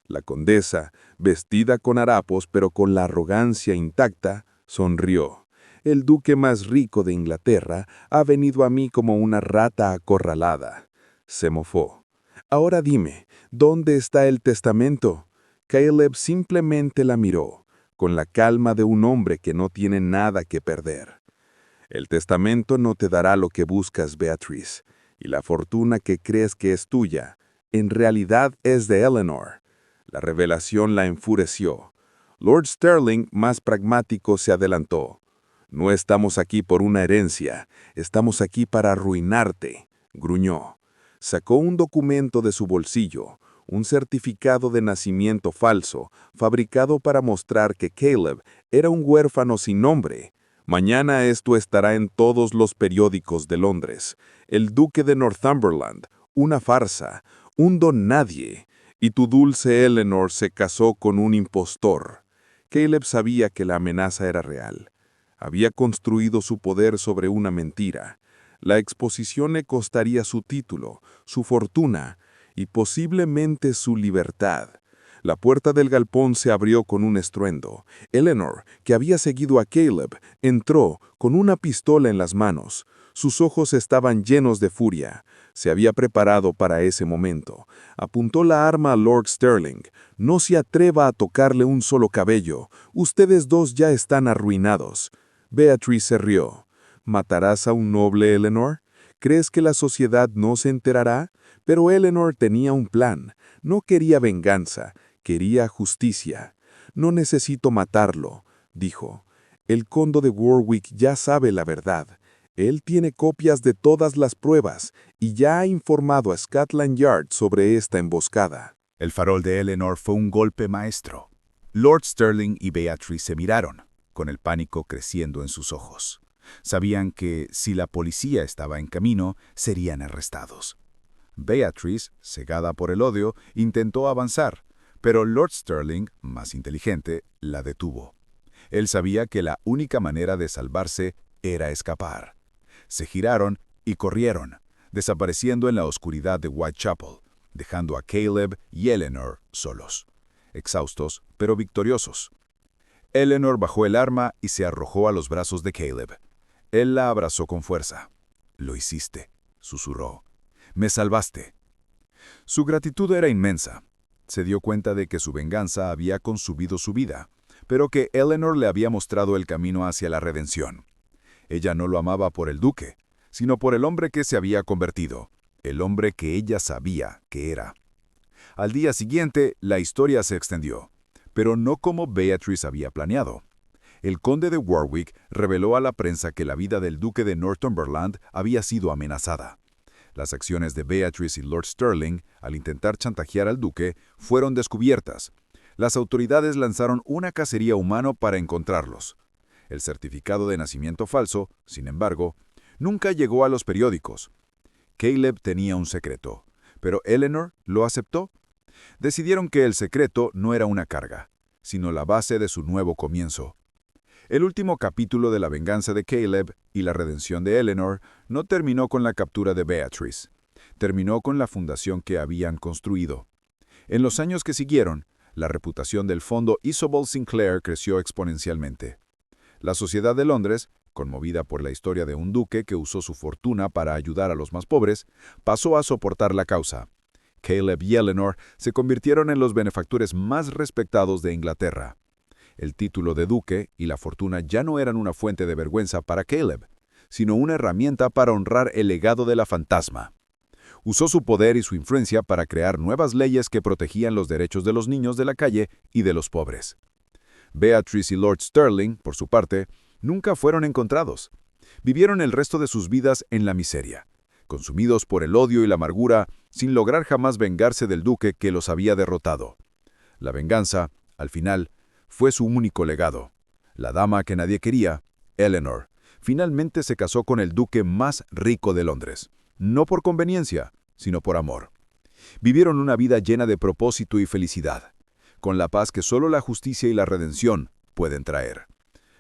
La condesa, vestida con harapos pero con la arrogancia intacta, sonrió. El duque más rico de Inglaterra ha venido a mí como una rata acorralada. Se mofó. Ahora dime, ¿dónde está el testamento? Caleb simplemente la miró, con la calma de un hombre que no tiene nada que perder. El testamento no te dará lo que buscas, Beatrice, y la fortuna que crees que es tuya, en realidad es de Eleanor. La revelación la enfureció. Lord Stirling, más pragmático, se adelantó. No estamos aquí por una herencia, estamos aquí para arruinarte, gruñó. Sacó un documento de su bolsillo, un certificado de nacimiento falso, fabricado para mostrar que Caleb era un huérfano sin nombre. Mañana esto estará en todos los periódicos de Londres. El duque de Northumberland, una farsa, un don nadie, y tu dulce Eleanor se casó con un impostor. Caleb sabía que la amenaza era real. Había construido su poder sobre una mentira. La exposición le costaría su título, su fortuna y posiblemente su libertad. La puerta del galpón se abrió con un estruendo. Eleanor, que había seguido a Caleb, entró con una pistola en las manos. Sus ojos estaban llenos de furia. Se había preparado para ese momento. Apuntó la arma a Lord Sterling. «No se atreva a tocarle un solo cabello. Ustedes dos ya están arruinados». Beatrice se rió. «¿Matarás a un noble, Eleanor? ¿Crees que la sociedad no se enterará?» Pero Eleanor tenía un plan. No quería venganza. Quería justicia. «No necesito matarlo», dijo. «El conde de Warwick ya sabe la verdad. Él tiene copias de todas las pruebas y ya ha informado a Scotland Yard sobre esta emboscada». El farol de Eleanor fue un golpe maestro. Lord Sterling y Beatrice se miraron, con el pánico creciendo en sus ojos. Sabían que, si la policía estaba en camino, serían arrestados. Beatrice, cegada por el odio, intentó avanzar, pero Lord Sterling, más inteligente, la detuvo. Él sabía que la única manera de salvarse era escapar. Se giraron y corrieron, desapareciendo en la oscuridad de Whitechapel, dejando a Caleb y Eleanor solos, exhaustos pero victoriosos. Eleanor bajó el arma y se arrojó a los brazos de Caleb. Él la abrazó con fuerza. «Lo hiciste», susurró. «Me salvaste». Su gratitud era inmensa. Se dio cuenta de que su venganza había consumido su vida, pero que Eleanor le había mostrado el camino hacia la redención. Ella no lo amaba por el duque, sino por el hombre que se había convertido, el hombre que ella sabía que era. Al día siguiente, la historia se extendió, pero no como Beatrice había planeado. El conde de Warwick reveló a la prensa que la vida del duque de Northumberland había sido amenazada. Las acciones de Beatrice y Lord Sterling, al intentar chantajear al duque, fueron descubiertas. Las autoridades lanzaron una cacería humana para encontrarlos. El certificado de nacimiento falso, sin embargo, nunca llegó a los periódicos. Caleb tenía un secreto, pero Eleanor lo aceptó. Decidieron que el secreto no era una carga, sino la base de su nuevo comienzo. El último capítulo de la venganza de Caleb y la redención de Eleanor no terminó con la captura de Beatrice. Terminó con la fundación que habían construido. En los años que siguieron, la reputación del fondo Isobel Sinclair creció exponencialmente. La sociedad de Londres, conmovida por la historia de un duque que usó su fortuna para ayudar a los más pobres, pasó a soportar la causa. Caleb y Eleanor se convirtieron en los benefactores más respetados de Inglaterra. El título de duque y la fortuna ya no eran una fuente de vergüenza para Caleb, sino una herramienta para honrar el legado de la fantasma. Usó su poder y su influencia para crear nuevas leyes que protegían los derechos de los niños de la calle y de los pobres. Beatrice y Lord Sterling, por su parte, nunca fueron encontrados. Vivieron el resto de sus vidas en la miseria, consumidos por el odio y la amargura, sin lograr jamás vengarse del duque que los había derrotado. La venganza, al final, fue su único legado. La dama que nadie quería, Eleanor, finalmente se casó con el duque más rico de Londres, no por conveniencia, sino por amor. Vivieron una vida llena de propósito y felicidad, con la paz que solo la justicia y la redención pueden traer.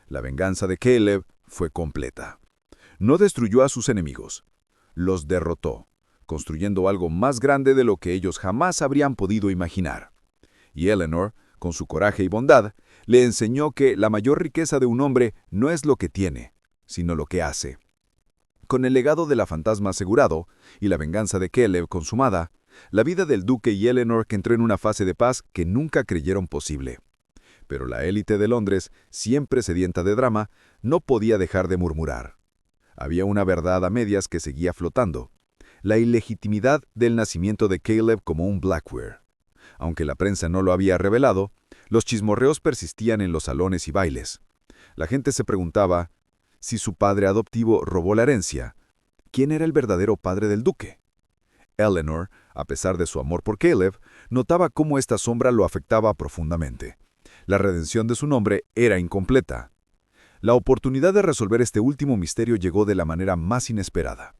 La venganza de Caleb fue completa. No destruyó a sus enemigos, los derrotó, construyendo algo más grande de lo que ellos jamás habrían podido imaginar. Y Eleanor, con su coraje y bondad, le enseñó que la mayor riqueza de un hombre no es lo que tiene, sino lo que hace. Con el legado de la fantasma asegurado y la venganza de Caleb consumada, la vida del duque y Eleanor que entró en una fase de paz que nunca creyeron posible. Pero la élite de Londres, siempre sedienta de drama, no podía dejar de murmurar. Había una verdad a medias que seguía flotando: la ilegitimidad del nacimiento de Caleb como un Blackweir. Aunque la prensa no lo había revelado, los chismorreos persistían en los salones y bailes. La gente se preguntaba, si su padre adoptivo robó la herencia, ¿quién era el verdadero padre del duque? Eleanor, a pesar de su amor por Caleb, notaba cómo esta sombra lo afectaba profundamente. La redención de su nombre era incompleta. La oportunidad de resolver este último misterio llegó de la manera más inesperada.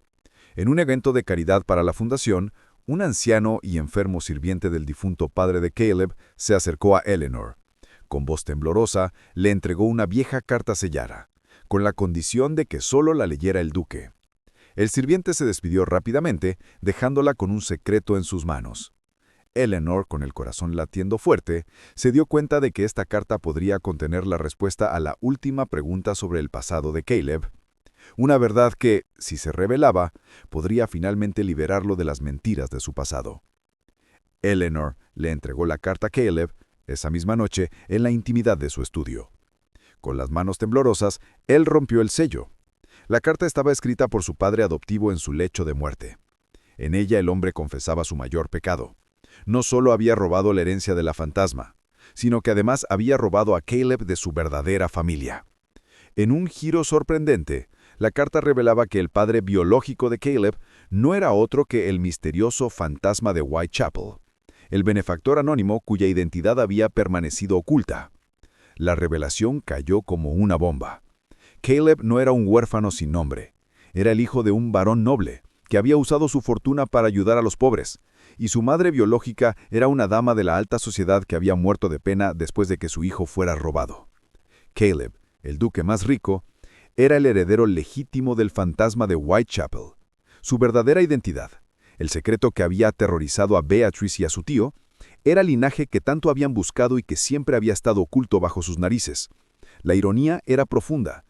En un evento de caridad para la fundación, un anciano y enfermo sirviente del difunto padre de Caleb se acercó a Eleanor. Con voz temblorosa, le entregó una vieja carta sellada, con la condición de que solo la leyera el duque. El sirviente se despidió rápidamente, dejándola con un secreto en sus manos. Eleanor, con el corazón latiendo fuerte, se dio cuenta de que esta carta podría contener la respuesta a la última pregunta sobre el pasado de Caleb, una verdad que, si se revelaba, podría finalmente liberarlo de las mentiras de su pasado. Eleanor le entregó la carta a Caleb esa misma noche en la intimidad de su estudio. Con las manos temblorosas, él rompió el sello. La carta estaba escrita por su padre adoptivo en su lecho de muerte. En ella el hombre confesaba su mayor pecado. No solo había robado la herencia de la fantasma, sino que además había robado a Caleb de su verdadera familia. En un giro sorprendente, la carta revelaba que el padre biológico de Caleb no era otro que el misterioso fantasma de Whitechapel, el benefactor anónimo cuya identidad había permanecido oculta. La revelación cayó como una bomba. Caleb no era un huérfano sin nombre. Era el hijo de un varón noble, que había usado su fortuna para ayudar a los pobres, y su madre biológica era una dama de la alta sociedad que había muerto de pena después de que su hijo fuera robado. Caleb, el duque más rico, era el heredero legítimo del fantasma de Whitechapel. Su verdadera identidad, el secreto que había aterrorizado a Beatrice y a su tío, era el linaje que tanto habían buscado y que siempre había estado oculto bajo sus narices. La ironía era profunda.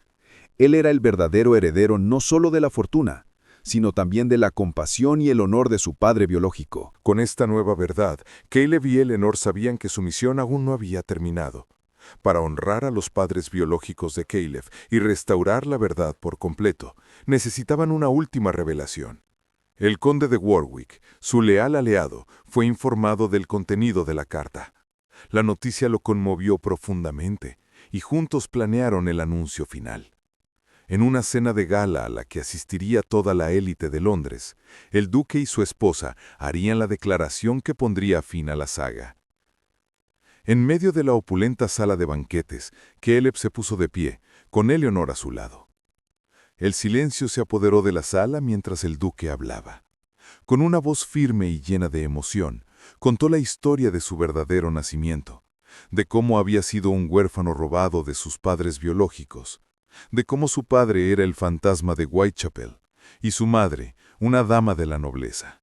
Él era el verdadero heredero no solo de la fortuna, sino también de la compasión y el honor de su padre biológico. Con esta nueva verdad, Caleb y Eleanor sabían que su misión aún no había terminado. Para honrar a los padres biológicos de Caleb y restaurar la verdad por completo, necesitaban una última revelación. El conde de Warwick, su leal aliado, fue informado del contenido de la carta. La noticia lo conmovió profundamente, y juntos planearon el anuncio final. En una cena de gala a la que asistiría toda la élite de Londres, el duque y su esposa harían la declaración que pondría fin a la saga. En medio de la opulenta sala de banquetes, Caleb se puso de pie, con Eleanor a su lado. El silencio se apoderó de la sala mientras el duque hablaba. Con una voz firme y llena de emoción, contó la historia de su verdadero nacimiento, de cómo había sido un huérfano robado de sus padres biológicos, de cómo su padre era el fantasma de Whitechapel y su madre, una dama de la nobleza.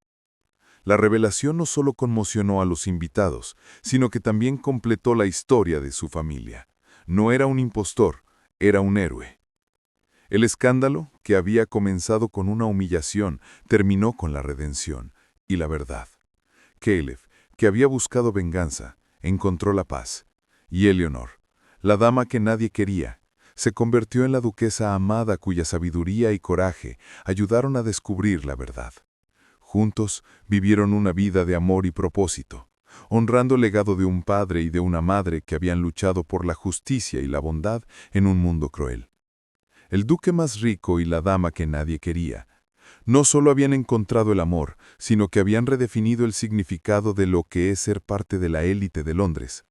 La revelación no solo conmocionó a los invitados, sino que también completó la historia de su familia. No era un impostor, era un héroe. El escándalo, que había comenzado con una humillación, terminó con la redención y la verdad. Caleb, que había buscado venganza, encontró la paz, y Eleanor, la dama que nadie quería, se convirtió en la duquesa amada cuya sabiduría y coraje ayudaron a descubrir la verdad. Juntos vivieron una vida de amor y propósito, honrando el legado de un padre y de una madre que habían luchado por la justicia y la bondad en un mundo cruel. El duque más rico y la dama que nadie quería, no solo habían encontrado el amor, sino que habían redefinido el significado de lo que es ser parte de la élite de Londres.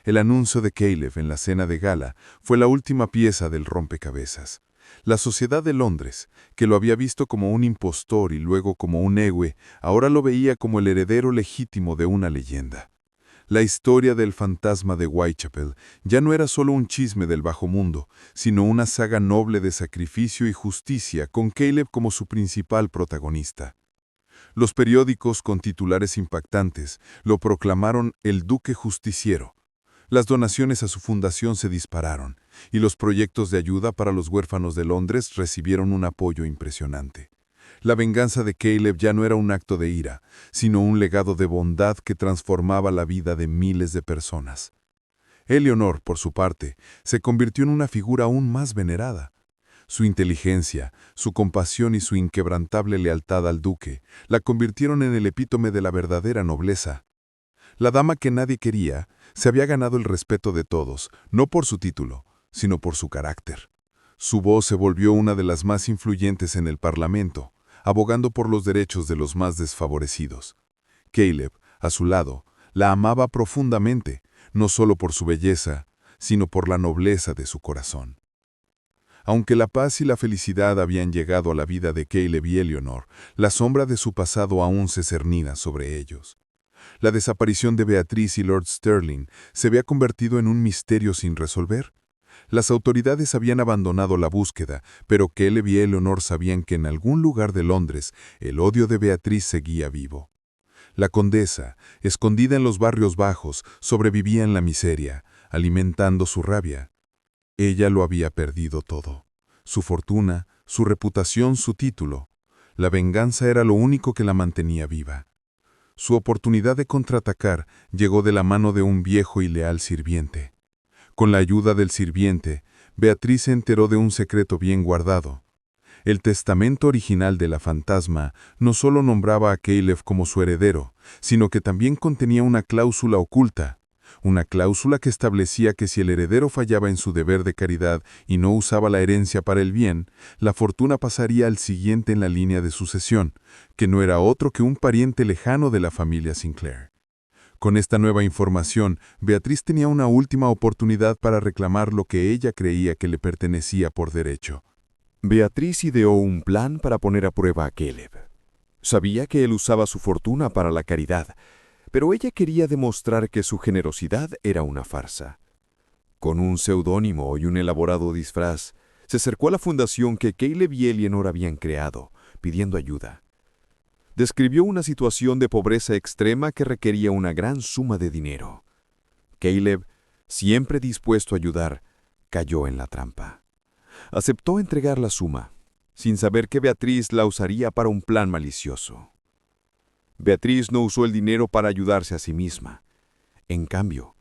El anuncio de Caleb en la cena de gala fue la última pieza del rompecabezas. La sociedad de Londres, que lo había visto como un impostor y luego como un héroe, ahora lo veía como el heredero legítimo de una leyenda. La historia del fantasma de Whitechapel ya no era solo un chisme del bajo mundo, sino una saga noble de sacrificio y justicia con Caleb como su principal protagonista. Los periódicos con titulares impactantes lo proclamaron el Duque Justiciero. Las donaciones a su fundación se dispararon, y los proyectos de ayuda para los huérfanos de Londres recibieron un apoyo impresionante. La venganza de Caleb ya no era un acto de ira, sino un legado de bondad que transformaba la vida de miles de personas. Eleanor, por su parte, se convirtió en una figura aún más venerada. Su inteligencia, su compasión y su inquebrantable lealtad al duque la convirtieron en el epítome de la verdadera nobleza. La dama que nadie quería se había ganado el respeto de todos, no por su título, sino por su carácter. Su voz se volvió una de las más influyentes en el Parlamento, abogando por los derechos de los más desfavorecidos. Caleb, a su lado, la amaba profundamente, no solo por su belleza, sino por la nobleza de su corazón. Aunque la paz y la felicidad habían llegado a la vida de Caleb y Eleanor, la sombra de su pasado aún se cernía sobre ellos. La desaparición de Beatrice y Lord Stirling se había convertido en un misterio sin resolver. Las autoridades habían abandonado la búsqueda, pero Caleb y Eleanor sabían que en algún lugar de Londres el odio de Beatriz seguía vivo. La condesa, escondida en los barrios bajos, sobrevivía en la miseria, alimentando su rabia. Ella lo había perdido todo. Su fortuna, su reputación, su título. La venganza era lo único que la mantenía viva. Su oportunidad de contraatacar llegó de la mano de un viejo y leal sirviente. Con la ayuda del sirviente, Beatriz se enteró de un secreto bien guardado. El testamento original de la fantasma no solo nombraba a Caleb como su heredero, sino que también contenía una cláusula oculta. Una cláusula que establecía que si el heredero fallaba en su deber de caridad y no usaba la herencia para el bien, la fortuna pasaría al siguiente en la línea de sucesión, que no era otro que un pariente lejano de la familia Sinclair. Con esta nueva información, Beatriz tenía una última oportunidad para reclamar lo que ella creía que le pertenecía por derecho. Beatriz ideó un plan para poner a prueba a Caleb. Sabía que él usaba su fortuna para la caridad, pero ella quería demostrar que su generosidad era una farsa. Con un seudónimo y un elaborado disfraz, se acercó a la fundación que Caleb y Eleanor habían creado, pidiendo ayuda. Describió una situación de pobreza extrema que requería una gran suma de dinero. Caleb, siempre dispuesto a ayudar, cayó en la trampa. Aceptó entregar la suma, sin saber que Beatriz la usaría para un plan malicioso. Beatriz no usó el dinero para ayudarse a sí misma. En cambio,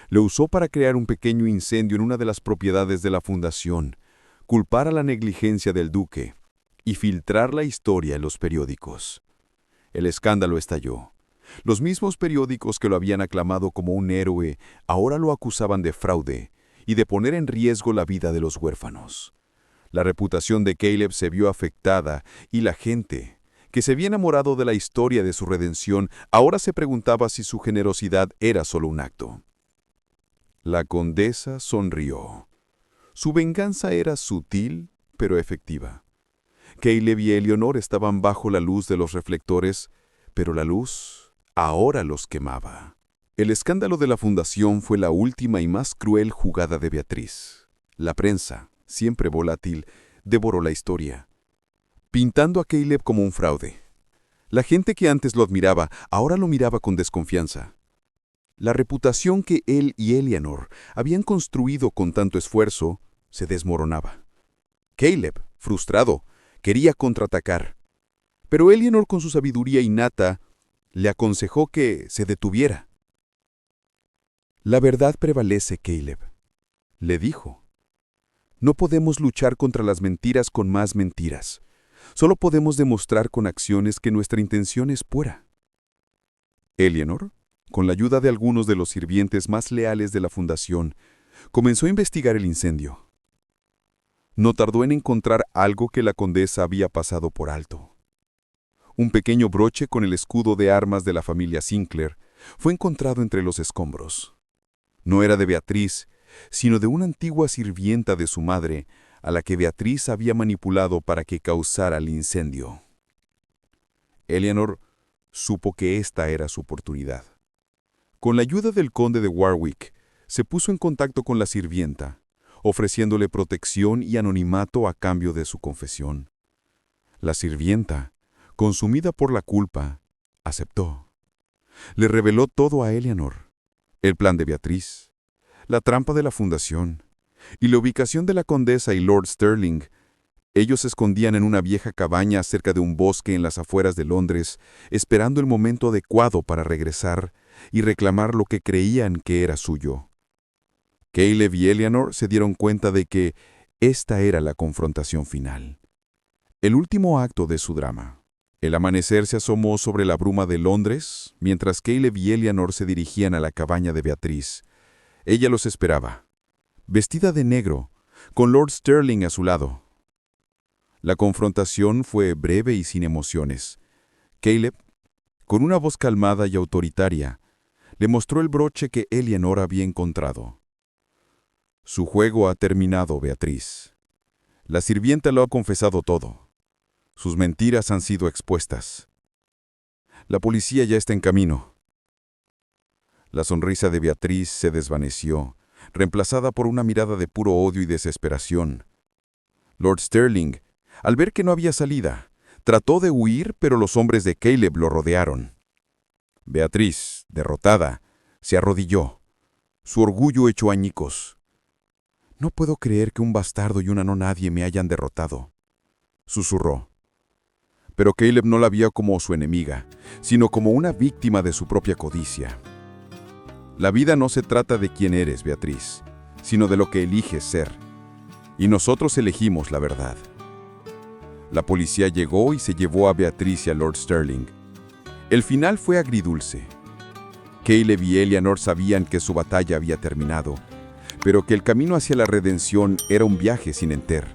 lo usó para crear un pequeño incendio en una de las propiedades de la fundación, culpar a la negligencia del duque y filtrar la historia en los periódicos. El escándalo estalló. Los mismos periódicos que lo habían aclamado como un héroe ahora lo acusaban de fraude y de poner en riesgo la vida de los huérfanos. La reputación de Caleb se vio afectada y la gente, que se había enamorado de la historia de su redención, ahora se preguntaba si su generosidad era solo un acto. La condesa sonrió. Su venganza era sutil, pero efectiva. Caleb y Eleanor estaban bajo la luz de los reflectores, pero la luz ahora los quemaba. El escándalo de la fundación fue la última y más cruel jugada de Beatriz. La prensa, siempre volátil, devoró la historia, pintando a Caleb como un fraude. La gente que antes lo admiraba, ahora lo miraba con desconfianza. La reputación que él y Eleanor habían construido con tanto esfuerzo se desmoronaba. Caleb, frustrado, quería contraatacar, pero Eleanor, con su sabiduría innata, le aconsejó que se detuviera. «La verdad prevalece, Caleb», le dijo. «No podemos luchar contra las mentiras con más mentiras. Solo podemos demostrar con acciones que nuestra intención es pura». Eleanor, con la ayuda de algunos de los sirvientes más leales de la fundación, comenzó a investigar el incendio. No tardó en encontrar algo que la condesa había pasado por alto. Un pequeño broche con el escudo de armas de la familia Sinclair fue encontrado entre los escombros. No era de Beatriz, sino de una antigua sirvienta de su madre, a la que Beatriz había manipulado para que causara el incendio. Eleanor supo que esta era su oportunidad. Con la ayuda del conde de Warwick, se puso en contacto con la sirvienta, ofreciéndole protección y anonimato a cambio de su confesión. La sirvienta, consumida por la culpa, aceptó. Le reveló todo a Eleanor: el plan de Beatriz, la trampa de la fundación y la ubicación de la condesa y Lord Stirling. Ellos se escondían en una vieja cabaña cerca de un bosque en las afueras de Londres, esperando el momento adecuado para regresar y reclamar lo que creían que era suyo. Caleb y Eleanor se dieron cuenta de que esta era la confrontación final, el último acto de su drama. El amanecer se asomó sobre la bruma de Londres, mientras Caleb y Eleanor se dirigían a la cabaña de Beatriz. Ella los esperaba, vestida de negro, con Lord Stirling a su lado. La confrontación fue breve y sin emociones. Caleb, con una voz calmada y autoritaria, le mostró el broche que Eleanor había encontrado. «Su juego ha terminado, Beatriz. La sirvienta lo ha confesado todo. Sus mentiras han sido expuestas. La policía ya está en camino». La sonrisa de Beatriz se desvaneció, reemplazada por una mirada de puro odio y desesperación. Lord Sterling, al ver que no había salida, trató de huir, pero los hombres de Caleb lo rodearon. Beatriz, derrotada, se arrodilló, su orgullo hecho añicos. «No puedo creer que un bastardo y una no nadie me hayan derrotado», susurró. Pero Caleb no la vio como su enemiga, sino como una víctima de su propia codicia. La vida no se trata de quién eres, Beatriz, sino de lo que eliges ser. Y nosotros elegimos la verdad. La policía llegó y se llevó a Beatriz y a Lord Sterling. El final fue agridulce. Caleb y Eleanor sabían que su batalla había terminado, pero que el camino hacia la redención era un viaje sin enter.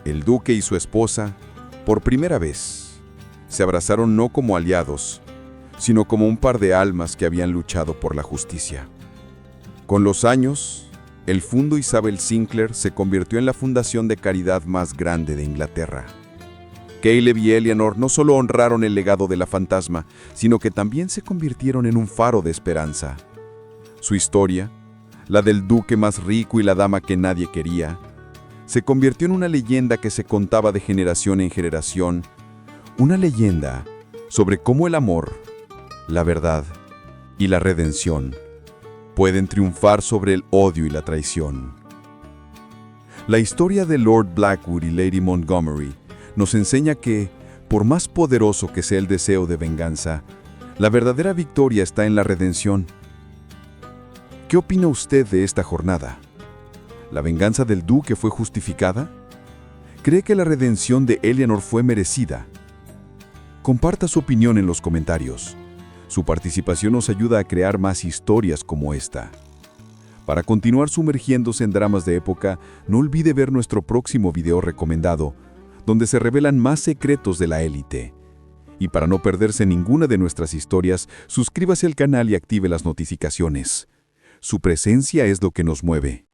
El duque y su esposa, por primera vez, se abrazaron no como aliados, sino como un par de almas que habían luchado por la justicia. Con los años, el Fundo Isabel Sinclair se convirtió en la fundación de caridad más grande de Inglaterra. Caleb y Eleanor no solo honraron el legado de la fantasma, sino que también se convirtieron en un faro de esperanza. Su historia, la del duque más rico y la dama que nadie quería, se convirtió en una leyenda que se contaba de generación en generación, una leyenda sobre cómo el amor, la verdad y la redención pueden triunfar sobre el odio y la traición. La historia de Lord Blackwood y Lady Montgomery nos enseña que, por más poderoso que sea el deseo de venganza, la verdadera victoria está en la redención. ¿Qué opina usted de esta jornada? ¿La venganza del duque fue justificada? ¿Cree que la redención de Eleanor fue merecida? Comparta su opinión en los comentarios. Su participación nos ayuda a crear más historias como esta. Para continuar sumergiéndose en dramas de época, no olvide ver nuestro próximo video recomendado, donde se revelan más secretos de la élite. Y para no perderse ninguna de nuestras historias, suscríbase al canal y active las notificaciones. Su presencia es lo que nos mueve.